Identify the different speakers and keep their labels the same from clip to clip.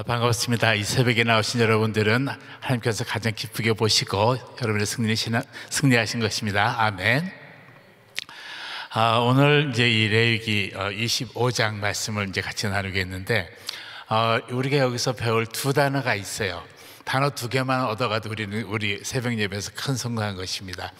Speaker 1: 반갑습니다. 이 새벽에 나오신 여러분들은 하나님께서 가장 기쁘게 보시고 여러분의 승리하신 것입니다. 아멘. 오늘 이제 이 레위기 25장 말씀을 이제 같이 나누겠는데, 우리가 여기서 배울 두 단어가 있어요. 단어 두 개만 얻어가도 우리 새벽 예배에서 큰 성공한 것입니다.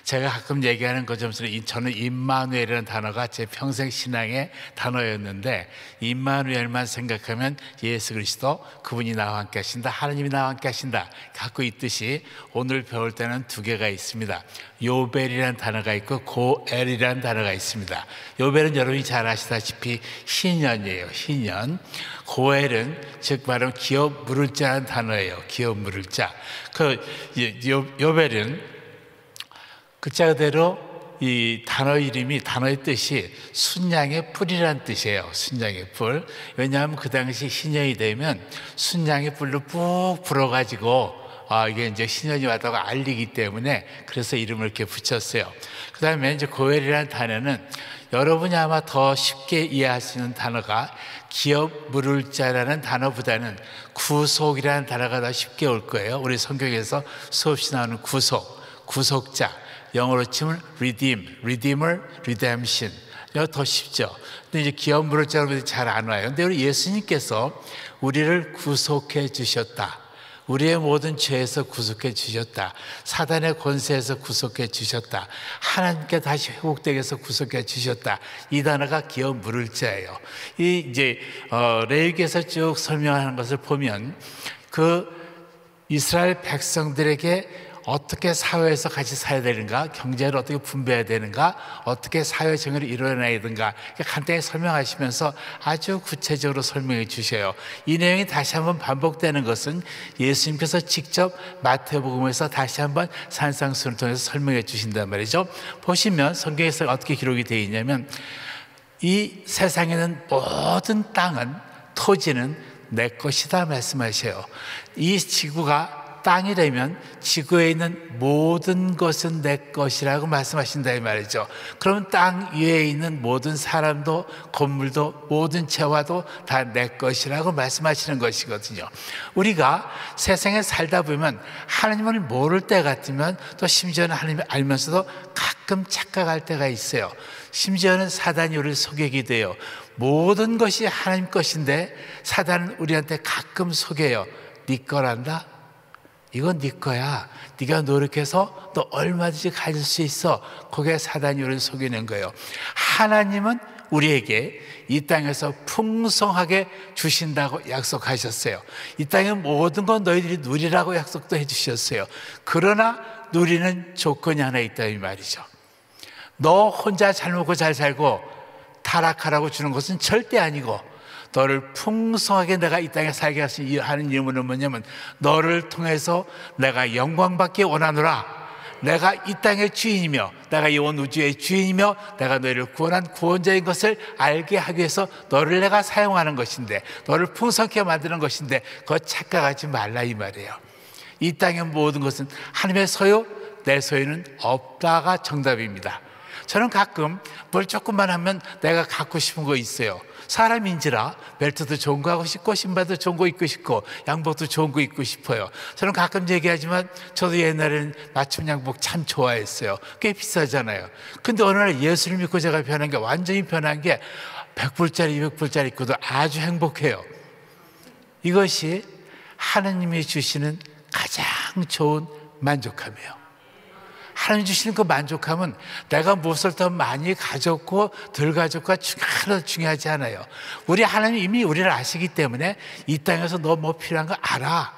Speaker 1: 제가 가끔 얘기하는 것처럼 저는 임마누엘이라는 단어가 제 평생 신앙의 단어였는데, 임마누엘만 생각하면 예수 그리스도, 그분이 나와 함께 하신다, 하나님이 나와 함께 하신다 갖고 있듯이 오늘 배울 때는 두 개가 있습니다. 요벨이라는 단어가 있고 고엘이라는 단어가 있습니다. 요벨은 여러분이 잘 아시다시피 희년이에요. 희년. 고엘은 즉 말하면 기업 물을 자라는 단어예요. 기업 물을 자. 요벨은 글자 그대로 이 단어 이름이, 단어의 뜻이 순양의 뿔이라는 뜻이에요. 순양의 뿔. 왜냐하면 그 당시 희년이 되면 순양의 뿔로 푹 불어가지고 이게 이제 신년이 왔다고 알리기 때문에 그래서 이름을 이렇게 붙였어요. 그 다음에 이제 고엘이라는 단어는 여러분이 아마 더 쉽게 이해할 수 있는 단어가 기업 물을 자라는 단어보다는 구속이라는 단어가 더 쉽게 올 거예요. 우리 성경에서 수없이 나오는 구속자, 영어로 치면 redeemer, redemption. 이거 더 쉽죠. 근데 이제 기업 물을 자라는 분들이 잘 안 와요. 근데 우리 예수님께서 우리를 구속해 주셨다. 우리의 모든 죄에서 구속해 주셨다. 사단의 권세에서 구속해 주셨다. 하나님께 다시 회복되게 해서 구속해 주셨다. 이 단어가 기업 물을 자예요. 이 이제 레위기에서 쭉 설명하는 것을 보면 그 이스라엘 백성들에게 어떻게 사회에서 같이 살아야 되는가, 경제를 어떻게 분배해야 되는가, 어떻게 사회 정의를 이루어내야 되는가 간단히 설명하시면서 아주 구체적으로 설명해 주셔요. 이 내용이 다시 한번 반복되는 것은 예수님께서 직접 마태복음에서 다시 한번 산상수훈을 통해서 설명해 주신단 말이죠. 보시면 성경에서 어떻게 기록이 되어 있냐면, 이 세상에 있는 모든 땅은, 토지는 내 것이다 말씀하셔요. 이 지구가 땅이 되면 지구에 있는 모든 것은 내 것이라고 말씀하신다 이 말이죠. 그러면 땅 위에 있는 모든 사람도, 건물도, 모든 재화도 다 내 것이라고 말씀하시는 것이거든요. 우리가 세상에 살다 보면 하나님을 모를 때 같으면, 또 심지어는 하나님을 알면서도 가끔 착각할 때가 있어요. 심지어는 사단이 우리를 속이게 돼요. 모든 것이 하나님 것인데 사단은 우리한테 가끔 속여요. 네 거란다? 이건 네 거야. 네가 노력해서 너 얼마든지 가질 수 있어. 거기에 사단이 우리를 속이는 거예요. 하나님은 우리에게 이 땅에서 풍성하게 주신다고 약속하셨어요. 이 땅의 모든 건 너희들이 누리라고 약속도 해주셨어요. 그러나 누리는 조건이 하나 있다 이 말이죠. 너 혼자 잘 먹고 잘 살고 타락하라고 주는 것은 절대 아니고, 너를 풍성하게 내가 이 땅에 살게 하는 이유는 뭐냐면, 너를 통해서 내가 영광받기 원하노라. 내가 이 땅의 주인이며 내가 이 온 우주의 주인이며 내가 너희를 구원한 구원자인 것을 알게 하기 위해서 너를 내가 사용하는 것인데, 너를 풍성하게 만드는 것인데, 그거 착각하지 말라 이 말이에요. 이 땅의 모든 것은 하나님의 소유, 내 소유는 없다가 정답입니다. 저는 가끔 뭘 조금만 하면 내가 갖고 싶은 거 있어요. 사람인지라 벨트도 좋은 거 하고 싶고, 신발도 좋은 거 입고 싶고, 양복도 좋은 거 입고 싶어요. 저는 가끔 얘기하지만 저도 옛날에는 맞춤 양복 참 좋아했어요. 꽤 비싸잖아요. 근데 어느 날 예수를 믿고 제가 변한 게, 완전히 변한 게, 100불짜리 200불짜리 입고도 아주 행복해요. 이것이 하나님이 주시는 가장 좋은 만족함이에요. 하나님 주시는 그 만족함은 내가 무엇을 더 많이 가졌고 덜 가졌고가 하나도 중요하지 않아요. 우리 하나님 이미 우리를 아시기 때문에 이 땅에서 너 뭐 필요한 거 알아.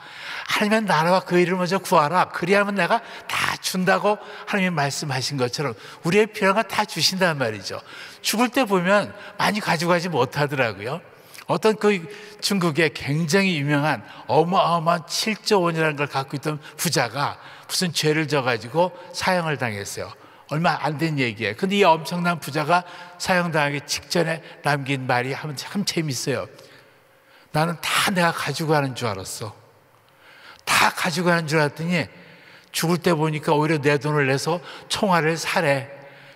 Speaker 1: 하나님의 나라와 그 일을 먼저 구하라. 그리하면 내가 다 준다고 하나님이 말씀하신 것처럼 우리의 필요한 거 다 주신단 말이죠. 죽을 때 보면 많이 가지고 가지 못하더라고요. 어떤 그 중국의 굉장히 유명한 어마어마한 7조 원이라는 걸 갖고 있던 부자가 무슨 죄를 져가지고 사형을 당했어요. 얼마 안 된 얘기예요. 근데 이 엄청난 부자가 사형당하기 직전에 남긴 말이 참 재밌어요. 나는 다 내가 가지고 가는 줄 알았어. 다 가지고 가는 줄 알았더니 죽을 때 보니까 오히려 내 돈을 내서 총알을 사래.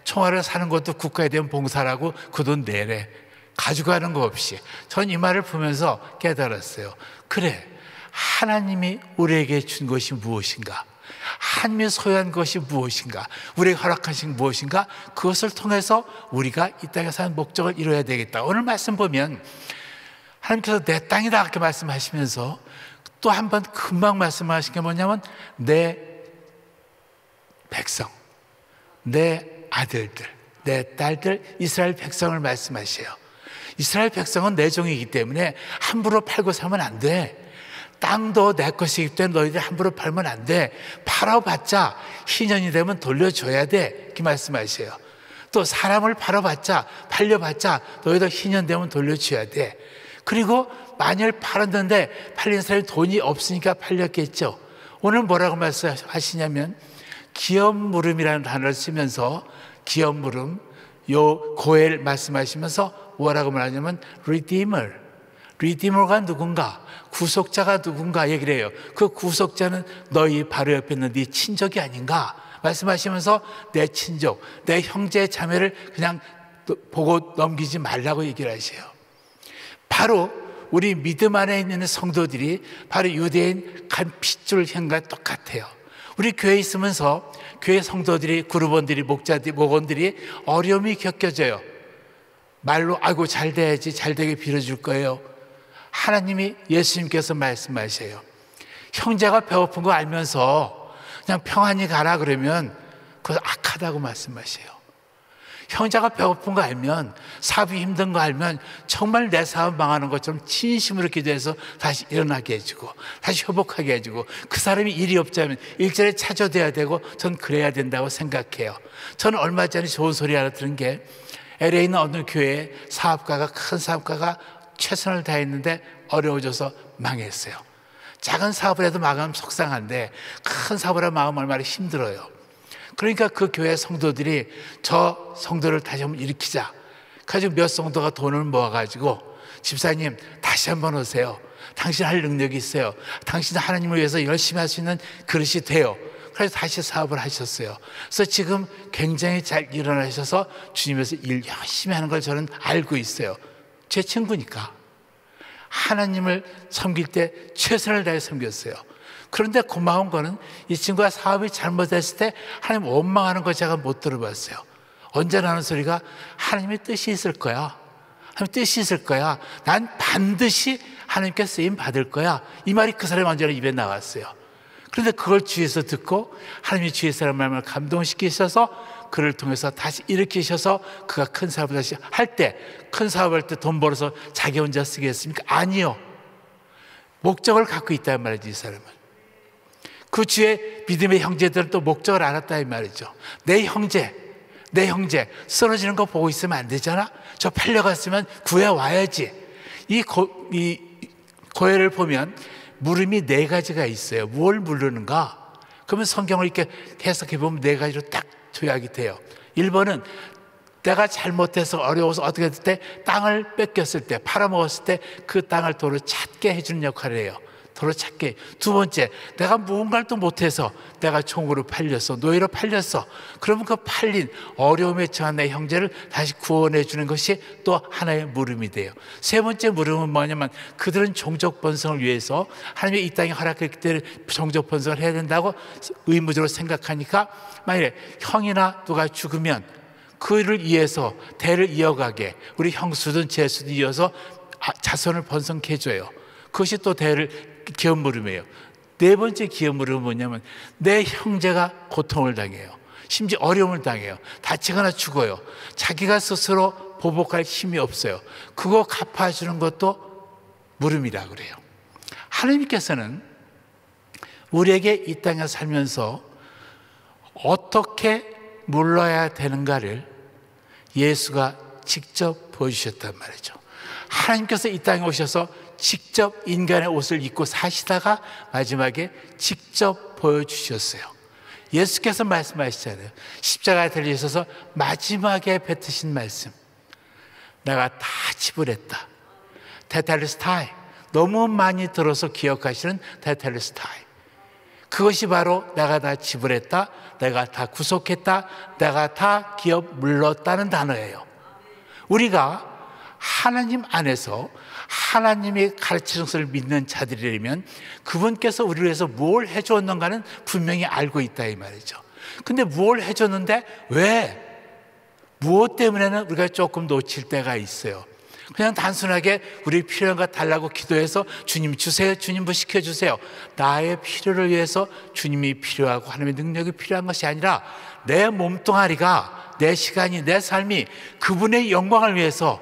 Speaker 1: 총알을 사는 것도 국가에 대한 봉사라고 그 돈 내래. 가져가는 거 없이. 전 이 말을 보면서 깨달았어요. 그래, 하나님이 우리에게 준 것이 무엇인가? 하나님이 소유한 것이 무엇인가? 우리에게 허락하신 무엇인가? 그것을 통해서 우리가 이 땅에 사는 목적을 이루어야 되겠다. 오늘 말씀 보면 하나님께서 내 땅이다 이렇게 말씀하시면서 또 한 번 금방 말씀하신 게 뭐냐면 내 백성, 내 아들들, 내 딸들, 이스라엘 백성을 말씀하셔요. 이스라엘 백성은 내 종이기 때문에 함부로 팔고 사면 안 돼. 땅도 내 것이기 때문에 너희들 함부로 팔면 안 돼. 팔아봤자 희년이 되면 돌려줘야 돼. 이렇게 말씀하셔요. 또 사람을 팔려봤자 너희들 희년 되면 돌려줘야 돼. 그리고 만일 팔았는데 팔린 사람이 돈이 없으니까 팔렸겠죠. 오늘 뭐라고 말씀하시냐면 기업 물음이라는 단어를 쓰면서 기업 물음, 요 고엘 말씀하시면서 뭐라고 말하냐면 Redeemer가 누군가, 구속자가 누군가 얘기를 해요. 그 구속자는 너희 바로 옆에 있는 네 친족이 아닌가 말씀하시면서 내 친족, 내 형제 자매를 그냥 보고 넘기지 말라고 얘기를 하세요. 바로 우리 믿음 안에 있는 성도들이 바로 유대인 간 핏줄 형과 똑같아요. 우리 교회에 있으면서 교회 성도들이, 그룹원들이, 목원들이 어려움이 겪여져요. 말로 아이고 잘 돼야지, 잘 되게 빌어줄 거예요. 하나님이, 예수님께서 말씀하셔요. 형제가 배고픈 거 알면서 그냥 평안히 가라 그러면 그거 악하다고 말씀하셔요. 형제가 배고픈 거 알면, 사업이 힘든 거 알면 정말 내 사업 망하는 것처럼 진심으로 기도해서 다시 일어나게 해주고 다시 회복하게 해주고, 그 사람이 일이 없자면 일자리에 찾아둬야 되고, 전 그래야 된다고 생각해요. 저는 얼마 전에 좋은 소리 하나 들은 게, LA에 있는 어느 교회에 큰 사업가가 최선을 다했는데 어려워져서 망했어요. 작은 사업을 해도 망하면 속상한데 큰 사업을 하면 망하면 얼마나 힘들어요. 그러니까 그 교회 성도들이 저 성도를 다시 한번 일으키자. 그래서 몇 성도가 돈을 모아가지고, 집사님 다시 한번 오세요. 당신 할 능력이 있어요. 당신 하나님을 위해서 열심히 할 수 있는 그릇이 돼요. 그래서 다시 사업을 하셨어요. 그래서 지금 굉장히 잘 일어나셔서 주님에서 일 열심히 하는 걸 저는 알고 있어요. 제 친구니까. 하나님을 섬길 때 최선을 다해 섬겼어요. 그런데 고마운 거는 이 친구가 사업이 잘못됐을 때 하나님 원망하는 거 제가 못 들어봤어요. 언제나 하는 소리가 하나님의 뜻이 있을 거야. 하나님의 뜻이 있을 거야. 난 반드시 하나님께 쓰임 받을 거야. 이 말이 그 사람의 언제나 입에 나왔어요. 그런데 그걸 주위에서 듣고 하나님이 주위 사람 말을 감동시키셔서 그를 통해서 다시 일으키셔서 그가 큰 사업을 다시 할 때, 큰 사업할 때 돈 벌어서 자기 혼자 쓰겠습니까? 아니요. 목적을 갖고 있다는 말이지, 이 사람은. 그 주의 믿음의 형제들은 또 목적을 알았다 이 말이죠. 내 형제 쓰러지는 거 보고 있으면 안 되잖아. 저 팔려갔으면 구해와야지. 이 고해를 보면 물음이 네 가지가 있어요. 뭘 물르는가? 그러면 성경을 이렇게 해석해 보면 네 가지로 딱 조약이 돼요. 1번은 내가 잘못해서 어려워서 어떻게 됐을 때, 땅을 뺏겼을 때, 팔아먹었을 때 그 땅을 도로 찾게 해주는 역할을 해요. 도로 찾게. 두 번째, 내가 무언가를 또 못해서 내가 총으로 팔렸어, 노예로 팔렸어. 그러면 그 팔린 어려움에 처한 내 형제를 다시 구원해 주는 것이 또 하나의 물음이 돼요. 세 번째 물음은 뭐냐면, 그들은 종족 번성을 위해서 하나님의 이 땅에 허락했기 때문에 종족 번성을 해야 된다고 의무적으로 생각하니까, 만약에 형이나 누가 죽으면 그를 이어서 대를 이어가게, 우리 형수든 제수든 이어서 자손을 번성케 해줘요. 그것이 또 대를 기업 물음이에요. 네 번째 기업 물음은 뭐냐면, 내 형제가 고통을 당해요. 심지어 어려움을 당해요. 다치거나 죽어요. 자기가 스스로 보복할 힘이 없어요. 그거 갚아주는 것도 물음이라 그래요. 하나님께서는 우리에게 이 땅에 살면서 어떻게 물러야 되는가를 예수가 직접 보여주셨단 말이죠. 하나님께서 이 땅에 오셔서 직접 인간의 옷을 입고 사시다가 마지막에 직접 보여주셨어요. 예수께서 말씀하시잖아요. 십자가에 달리셔서 마지막에 뱉으신 말씀, 내가 다 지불했다. 테텔레스타이, 너무 많이 들어서 기억하시는 테텔레스타이. 그것이 바로 내가 다 지불했다, 내가 다 구속했다, 내가 다 기업 물렀다는 단어예요. 우리가 하나님 안에서 하나님이 가르치는 것을 믿는 자들이라면 그분께서 우리를 위해서 뭘 해주었는가는 분명히 알고 있다 이 말이죠. 근데 뭘 해줬는데 왜? 무엇 때문에는 우리가 조금 놓칠 때가 있어요. 그냥 단순하게 우리 필요한 거 달라고 기도해서 주님 주세요, 주님 뭐 시켜주세요. 나의 필요를 위해서 주님이 필요하고 하나님의 능력이 필요한 것이 아니라 내 몸뚱아리가, 내 시간이, 내 삶이 그분의 영광을 위해서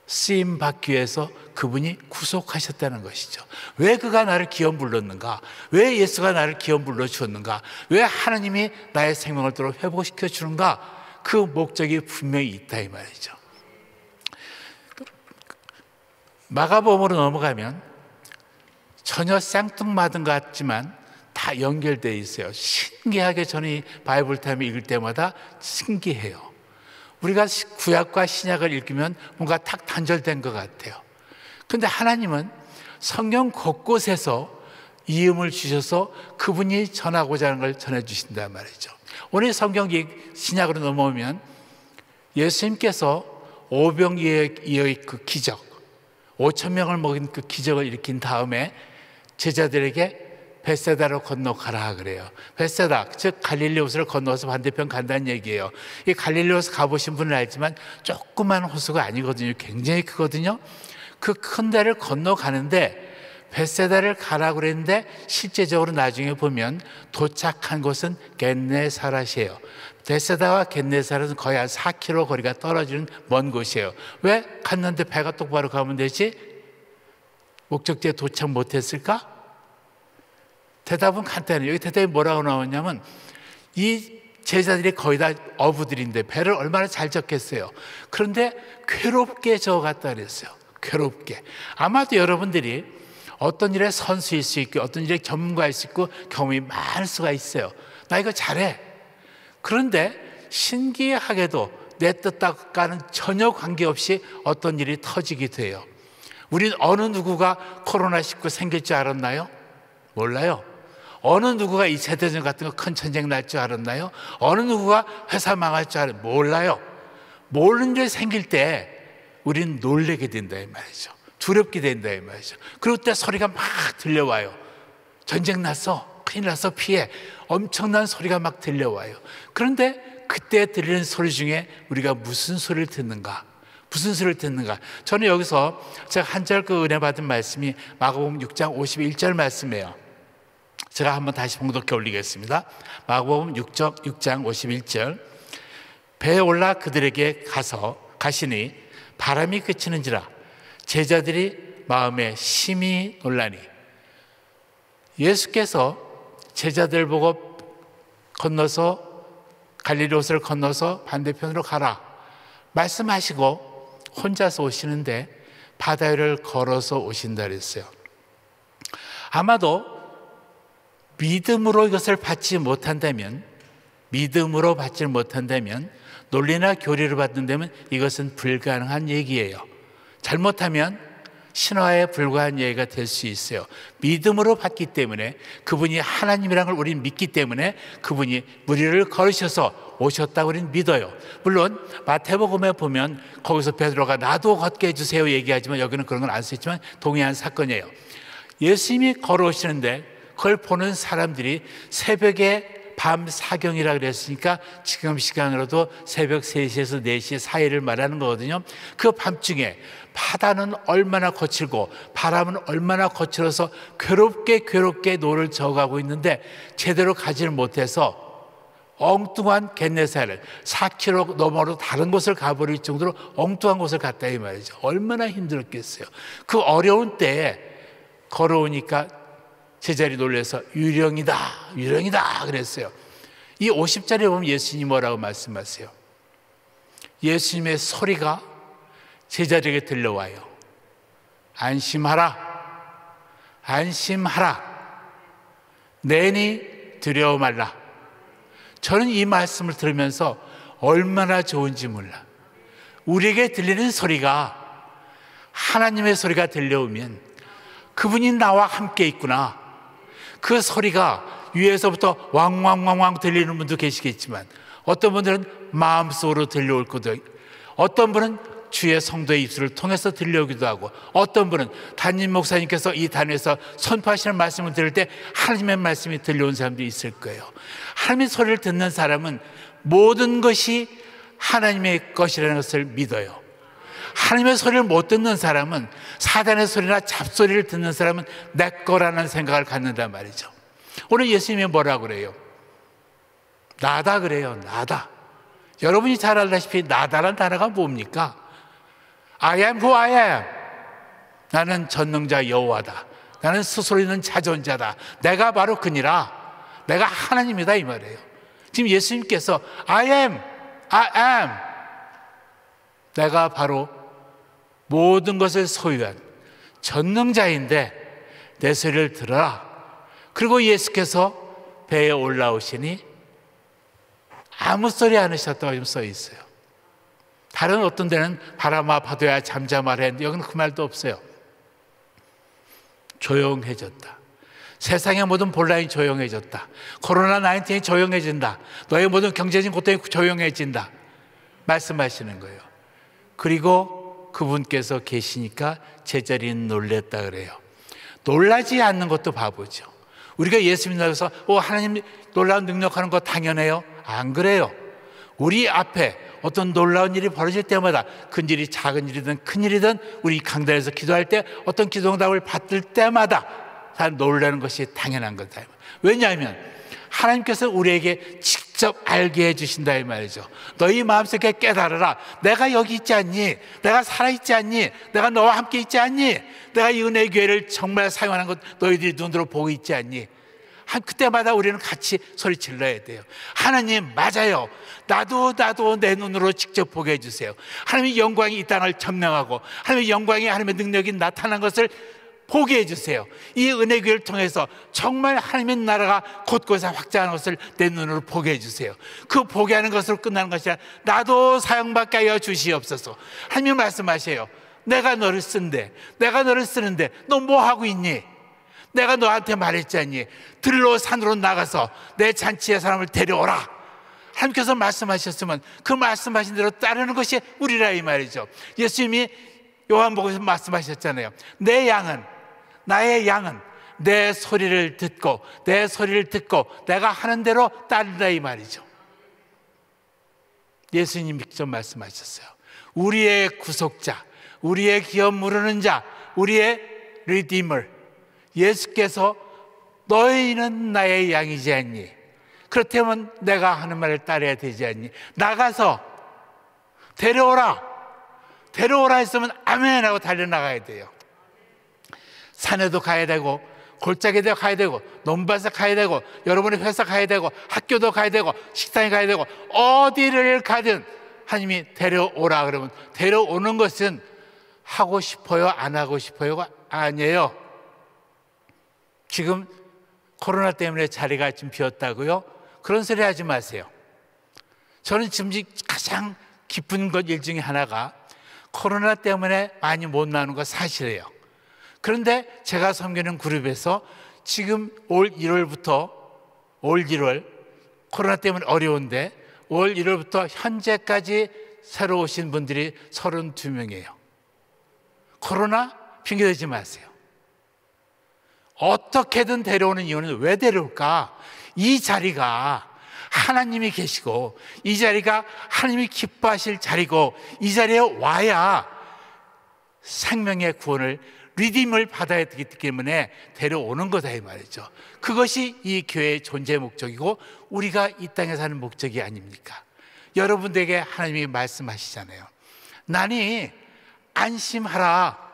Speaker 1: 쓰임받기 위해서 그분이 구속하셨다는 것이죠. 왜 그가 나를 기업 불렀는가? 왜 예수가 나를 기업 불러주었는가? 왜 하나님이 나의 생명을 또 회복시켜 주는가? 그 목적이 분명히 있다 이 말이죠. 마가복음으로 넘어가면 전혀 생뚱맞은 것 같지만 다 연결되어 있어요. 신기하게 저는 이 바이블 타임을 읽을 때마다 신기해요. 우리가 구약과 신약을 읽으면 뭔가 탁 단절된 것 같아요. 그런데 하나님은 성경 곳곳에서 이음을 주셔서 그분이 전하고자 하는 걸 전해주신단 말이죠. 오늘 성경 신약으로 넘어오면 예수님께서 오병이어의 그 기적, 5천 명을 먹인 그 기적을 일으킨 다음에 제자들에게 벳세다로 건너가라 그래요. 벳세다, 즉 갈릴리 호수를 건너서 반대편 간다는 얘기예요. 이 갈릴리 호수 가보신 분은 알지만 조그만 호수가 아니거든요. 굉장히 크거든요. 그 큰 데를 건너가는데 벳세다를 가라고 그랬는데 실제적으로 나중에 보면 도착한 곳은 겟네사렛이에요. 벳세다와 겟네사렛은 거의 한 4km 거리가 떨어지는 먼 곳이에요. 왜 갔는데 배가 똑바로 가면 되지? 목적지에 도착 못했을까? 대답은 간단해요. 여기 대답이 뭐라고 나오냐면 이 제자들이 거의 다 어부들인데 배를 얼마나 잘 졌겠어요. 그런데 괴롭게 저어갔다 그랬어요. 괴롭게. 아마도 여러분들이 어떤 일에 선수일 수 있고 어떤 일에 전문가일 수 있고 경험이 많을 수가 있어요. 나 이거 잘해. 그런데 신기하게도 내 뜻과는 전혀 관계없이 어떤 일이 터지게 돼요. 우린 어느 누구가 코로나19 생길 줄 알았나요? 몰라요. 어느 누구가 2차 대전 같은 거 큰 전쟁 날 줄 알았나요? 어느 누구가 회사 망할 줄 알았나요? 몰라요. 모르는 일 생길 때 우린 놀래게 된다 이 말이죠. 두렵게 된다 이 말이죠. 그럴 때 소리가 막 들려와요. 전쟁 났어, 큰일 났어, 피해. 엄청난 소리가 막 들려와요. 그런데 그때 들리는 소리 중에 우리가 무슨 소리를 듣는가? 무슨 소리를 듣는가? 저는 여기서 제가 한 절 그 은혜 받은 말씀이 마가복음 6장 51절 말씀이에요. 제가 한번 다시 봉독해 올리겠습니다. 마가복음 6장 51절. 배에 올라 그들에게 가시니 바람이 그치는지라 제자들이 마음에 심히 놀라니. 예수께서 제자들 보고 건너서 갈릴리 호수를 건너서 반대편으로 가라 말씀하시고 혼자서 오시는데 바다 위를 걸어서 오신다 그랬어요. 아마도 믿음으로 이것을 받지 못한다면, 논리나 교리를 받는다면 이것은 불가능한 얘기예요. 잘못하면 신화에 불과한 얘기가 될 수 있어요. 믿음으로 받기 때문에, 그분이 하나님이라는 걸 우리는 믿기 때문에 그분이 무리를 걸으셔서 오셨다고 우리는 믿어요. 물론 마태복음에 보면 거기서 베드로가 나도 걷게 해주세요 얘기하지만 여기는 그런 건 안 쓰였지만 동일한 사건이에요. 예수님이 걸어오시는데 그걸 보는 사람들이 새벽에 밤 사경이라 그랬으니까 지금 시간으로도 새벽 3시에서 4시 사이를 말하는 거거든요. 그 밤중에 바다는 얼마나 거칠고 바람은 얼마나 거칠어서 괴롭게 노를 저어가고 있는데 제대로 가지를 못해서 엉뚱한 겟네사렛 4km 너머로 다른 곳을 가버릴 정도로 엉뚱한 곳을 갔다 이 말이죠. 얼마나 힘들었겠어요. 그 어려운 때에 걸어오니까 제자들이 놀라서 유령이다 그랬어요. 이 50절에 보면 예수님이 뭐라고 말씀하세요? 예수님의 소리가 제자들에게 들려와요. 안심하라 내니 두려워 말라. 저는 이 말씀을 들으면서 얼마나 좋은지 몰라. 우리에게 들리는 소리가 하나님의 소리가 들려오면 그분이 나와 함께 있구나. 그 소리가 위에서부터 왕왕 들리는 분도 계시겠지만 어떤 분들은 마음속으로 들려올 거도, 어떤 분은 주의 성도의 입술을 통해서 들려오기도 하고, 어떤 분은 담임 목사님께서 이 단에서 선포하시는 말씀을 들을 때 하나님의 말씀이 들려온 사람도 있을 거예요. 하나님의 소리를 듣는 사람은 모든 것이 하나님의 것이라는 것을 믿어요. 하나님의 소리를 못 듣는 사람은, 사단의 소리나 잡소리를 듣는 사람은 내 거라는 생각을 갖는단 말이죠. 오늘 예수님이 뭐라고 그래요? 나다 그래요. 나다. 여러분이 잘 알다시피 나다라는 단어가 뭡니까? I am who I am. 나는 전능자 여호와다. 나는 스스로 있는 자존자다. 내가 바로 그니라. 내가 하나님이다, 이 말이에요. 지금 예수님께서 I am. 내가 바로 모든 것을 소유한 전능자인데 내 소리를 들어라. 그리고 예수께서 배에 올라오시니 아무 소리 안 하셨다고 지금 써 있어요. 다른 어떤 데는 바람아 파도야 잠잠하라 했는데 여기는 그 말도 없어요. 조용해졌다. 세상의 모든 본란이 조용해졌다. 코로나19이 조용해진다. 너의 모든 경제적인 고통이 조용해진다. 말씀하시는 거예요. 그리고 그분께서 계시니까 제자리는 놀랬다 그래요. 놀라지 않는 것도 바보죠. 우리가 예수 믿는다고 해서 하나님 놀라운 능력하는 거 당연해요? 안 그래요. 우리 앞에 어떤 놀라운 일이 벌어질 때마다, 큰 일이 작은 일이든 큰 일이든 우리 강단에서 기도할 때 어떤 기도응답을 받을 때마다 다 놀라는 것이 당연한 거다. 왜냐하면 하나님께서 우리에게 직접 알게 해주신다 이 말이죠. 너희 마음속에 깨달으라. 내가 여기 있지 않니? 내가 살아있지 않니? 내가 너와 함께 있지 않니? 내가 이 은혜의 교회를 정말 사용하는 것 너희들이 눈으로 보고 있지 않니? 그때마다 우리는 같이 소리 질러야 돼요. 하나님 맞아요. 나도 내 눈으로 직접 보게 해주세요. 하나님의 영광이 이 땅을 점령하고 하나님의 영광이, 하나님의 능력이 나타난 것을 보게 해주세요. 이 은혜교회를 통해서 정말 하나님의 나라가 곳곳에 확장하는 것을 내 눈으로 보게 해주세요. 그 보게 하는 것으로 끝나는 것이 아니라 나도 사용받게 하여 주시옵소서. 하나님 말씀하세요. 내가 너를 쓰는데 너 뭐 하고 있니? 내가 너한테 말했지 않니? 들로 산으로 나가서 내 잔치에 사람을 데려오라. 하나님께서 말씀하셨으면 그 말씀하신 대로 따르는 것이 우리라 이 말이죠. 예수님이 요한복음에서 말씀하셨잖아요. 나의 양은 내 소리를 듣고 내가 하는 대로 따른다 이 말이죠. 예수님이 직접 말씀하셨어요. 우리의 구속자, 우리의 기업 무르는 자, 우리의 리디머, 예수께서 너희는 나의 양이지 않니? 그렇다면 내가 하는 말을 따라야 되지 않니? 나가서 데려오라 했으면 아멘 하고 달려나가야 돼요. 산에도 가야 되고 골짜기도 가야 되고 논밭에 가야 되고 여러분의 회사 가야 되고 학교도 가야 되고 식당에 가야 되고 어디를 가든 하나님이 데려오라 그러면 데려오는 것은 하고 싶어요 안 하고 싶어요가 아니에요. 지금 코로나 때문에 자리가 좀 비었다고요? 그런 소리 하지 마세요. 저는 지금 가장 기쁜 일 중에 하나가 코로나 때문에 많이 못 나오는 거 사실이에요. 그런데 제가 섬기는 그룹에서 지금 올 1월 코로나 때문에 어려운데 올 1월부터 현재까지 새로 오신 분들이 32명이에요. 코로나 핑계대지 마세요. 어떻게든 데려오는 이유는 왜 데려올까? 이 자리가 하나님이 계시고 이 자리가 하나님이 기뻐하실 자리고 이 자리에 와야 생명의 구원을 리딤을 받아야 되기 때문에 데려오는 거다 이 말이죠. 그것이 이 교회의 존재 목적이고 우리가 이 땅에 사는 목적이 아닙니까? 여러분들에게 하나님이 말씀하시잖아요. 나니 안심하라.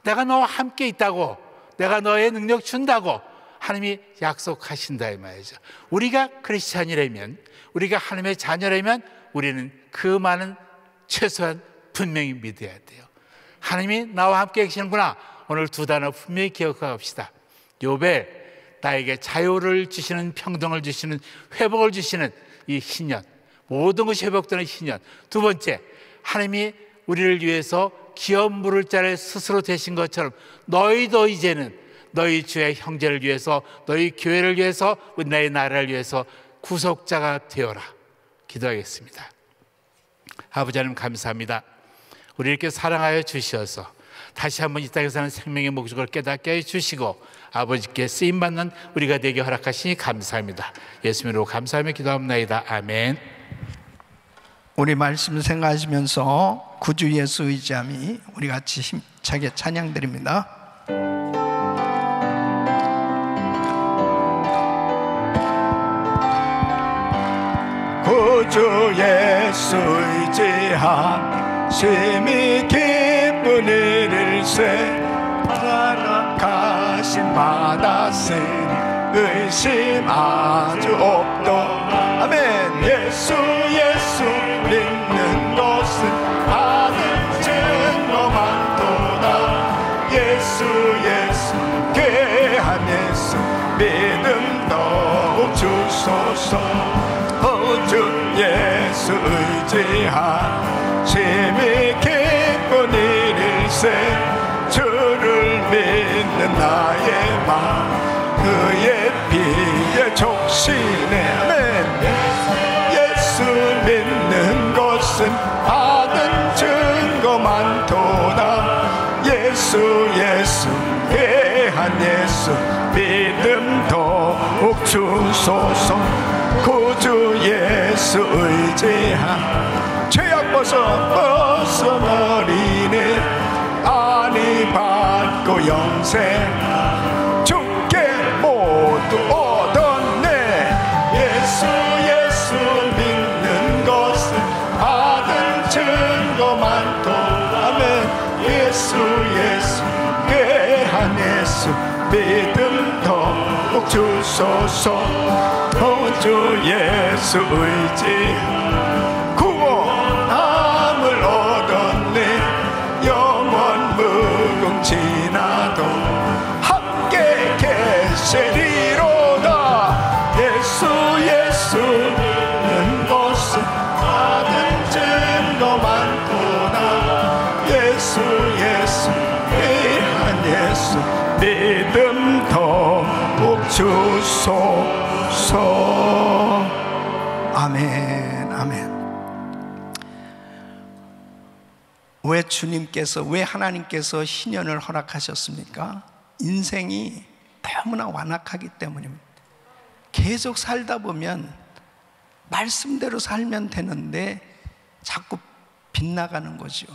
Speaker 1: 내가 너와 함께 있다고, 내가 너의 능력 준다고 하나님이 약속하신다 이 말이죠. 우리가 크리스찬이라면, 우리가 하나님의 자녀라면 우리는 그 말은 최소한 분명히 믿어야 돼요. 하나님이 나와 함께 계시는구나. 오늘 두 단어 분명히 기억합시다. 욥에 나에게 자유를 주시는, 평등을 주시는, 회복을 주시는 이 신년, 모든 것이 회복되는 신년. 두 번째, 하나님이 우리를 위해서 기업 물을 자를 스스로 되신 것처럼 너희도 이제는 너희 주의 형제를 위해서, 너희 교회를 위해서, 나의 나라를 위해서 구속자가 되어라. 기도하겠습니다. 아버지 하나님 감사합니다. 우리 이렇게 사랑하여 주셔서 다시 한번 이 땅에 사는 생명의 목적을 깨닫게 해주시고 아버지께 쓰임받는 우리가 되게 허락하시니 감사합니다. 예수님으로 감사하며 기도합니다. 아멘.
Speaker 2: 우리 말씀 생각하시면서 구주 예수 의지함이 우리 같이 힘차게 찬양드립니다. 구주 예수 의지함 심히 기쁜 일일세 허락하신 받았으니 의심 아주 없도 아멘. 예수 믿는 것은 받은 증거만 도다. 예수 귀한 예수 믿음 더욱 주소서. 주 예수 의지한 심히 기쁜 일일세 주를 믿는 나의 마음 그의 피에 족시네. 아멘. 예수 믿는 것은 받은 증거만 도다. 예수 귀한 예수 믿음 더욱 주소서. 구주 예수 의지한 죄악 벗어버리네. 안위 받고 영생 주께 모두 얻었네. 예수 믿는 것은 받은 증거만 도하면 예수 귀한 예수 믿음 더욱 주소서. 주 예수 의지 구원함을 얻었네. 영원 무궁지나도 함께 계시리로다. 예수 믿는 것은 받은 증거만 도다. 예수 귀한 예수 믿음 더욱 주소서. 아멘. 아멘. 왜 하나님께서 희년을 허락하셨습니까? 인생이 너무나 완악하기 때문입니다. 계속 살다 보면 말씀대로 살면 되는데 자꾸 빗나가는 거죠.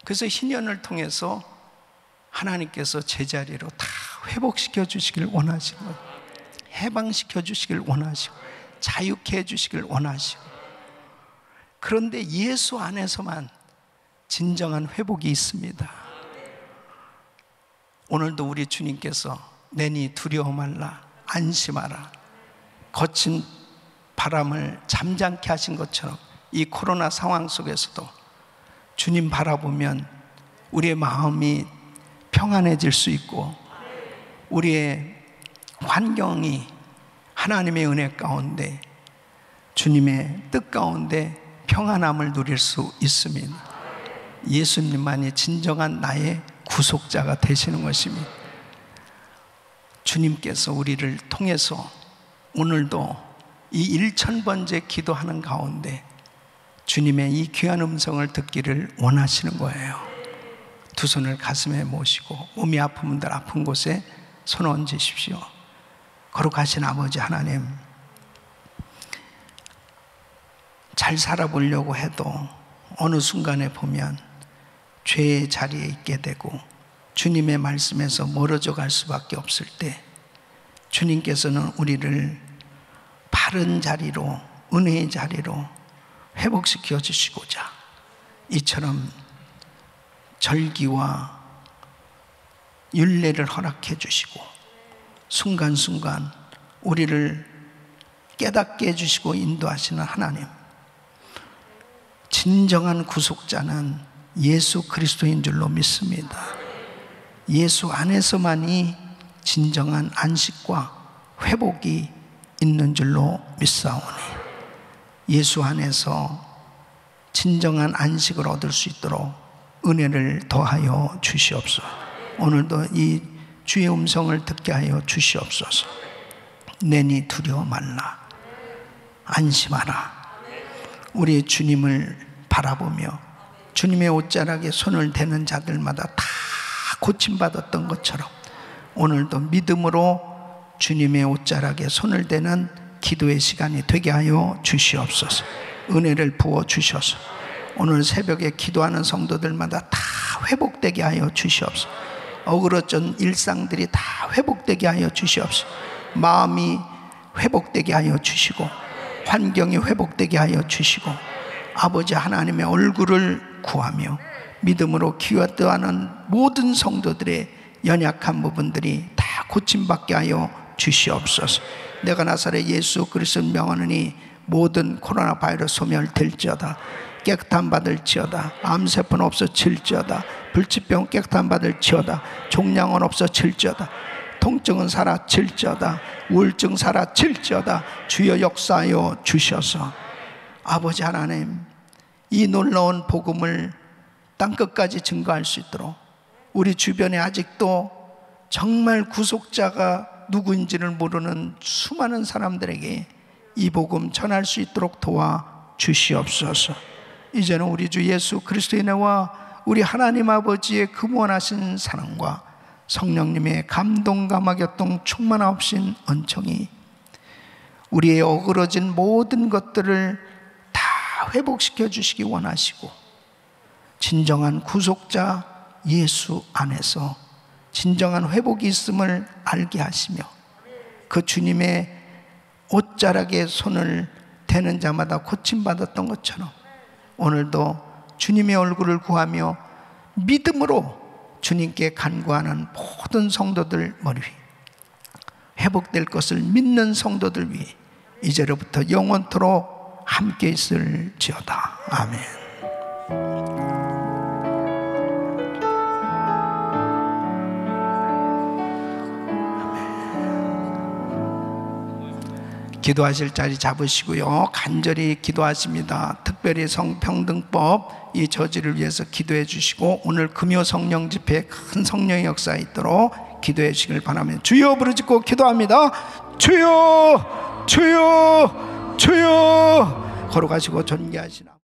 Speaker 2: 그래서 희년을 통해서 하나님께서 제자리로 다 회복시켜 주시길 원하시는 거예요. 해방시켜 주시길 원하시고 자유케 해주시길 원하시고. 그런데 예수 안에서만 진정한 회복이 있습니다. 오늘도 우리 주님께서 내니 두려워 말라 안심하라 거친 바람을 잠잠케 하신 것처럼 이 코로나 상황 속에서도 주님 바라보면 우리의 마음이 평안해질 수 있고 우리의 환경이 하나님의 은혜 가운데 주님의 뜻 가운데 평안함을 누릴 수 있습니다. 예수님만이 진정한 나의 구속자가 되시는 것입니다. 주님께서 우리를 통해서 오늘도 이 1000번째 기도하는 가운데 주님의 이 귀한 음성을 듣기를 원하시는 거예요. 두 손을 가슴에 모시고 몸이 아픈 분들 아픈 곳에 손 얹으십시오. 거룩하신 아버지 하나님, 잘 살아보려고 해도 어느 순간에 보면 죄의 자리에 있게 되고 주님의 말씀에서 멀어져 갈 수밖에 없을 때 주님께서는 우리를 바른 자리로, 은혜의 자리로 회복시켜 주시고자 이처럼 절기와 율례를 허락해 주시고 순간순간 우리를 깨닫게 해주시고 인도하시는 하나님, 진정한 구속자는 예수 그리스도인 줄로 믿습니다. 예수 안에서만이 진정한 안식과 회복이 있는 줄로 믿사오니 예수 안에서 진정한 안식을 얻을 수 있도록 은혜를 더하여 주시옵소서. 오늘도 이 주의 음성을 듣게 하여 주시옵소서. 내니 두려워 말라 안심하라. 우리 주님을 바라보며 주님의 옷자락에 손을 대는 자들마다 다 고침받았던 것처럼 오늘도 믿음으로 주님의 옷자락에 손을 대는 기도의 시간이 되게 하여 주시옵소서. 은혜를 부어 주셔서 오늘 새벽에 기도하는 성도들마다 다 회복되게 하여 주시옵소서. 어그러진 일상들이 다 회복되게 하여 주시옵소서. 마음이 회복되게 하여 주시고 환경이 회복되게 하여 주시고 아버지 하나님의 얼굴을 구하며 믿음으로 기도하는 모든 성도들의 연약한 부분들이 다 고침받게 하여 주시옵소서. 내가 나사렛 예수 그리스도를 명하느니 모든 코로나 바이러스 소멸될지어다. 깨끗함 받을지어다. 암세포는 없어질지어다. 불치병 깨끗함 받을지어다. 종양은 없어질지어다. 통증은 사라질지어다. 우울증 사라질지어다. 주여 역사하여 주셔서 아버지 하나님, 이 놀라운 복음을 땅끝까지 증거할 수 있도록 우리 주변에 아직도 정말 구속자가 누구인지를 모르는 수많은 사람들에게 이 복음 전할 수 있도록 도와 주시옵소서. 이제는 우리 주 예수 그리스도의 은혜와 우리 하나님 아버지의 근원하신 사랑과 성령님의 감동감화 교통 충만하신 은총이 우리의 어그러진 모든 것들을 다 회복시켜 주시기 원하시고 진정한 구속자 예수 안에서 진정한 회복이 있음을 알게 하시며 그 주님의 옷자락에 손을 대는 자마다 고침받았던 것처럼 오늘도 주님의 얼굴을 구하며 믿음으로 주님께 간구하는 모든 성도들 머리 위 회복될 것을 믿는 성도들 위해 이제로부터 영원토록 함께 있을지어다. 아멘. 기도하실 자리 잡으시고요. 간절히 기도하십니다. 특별히 성평등법 이 저지를 위해서 기도해 주시고 오늘 금요 성령 집회에 큰 성령의 역사가 있도록 기도해 주시길 바라며 주여 부르짖고 기도합니다. 주여 주여 주여 걸어가시고 존귀하시나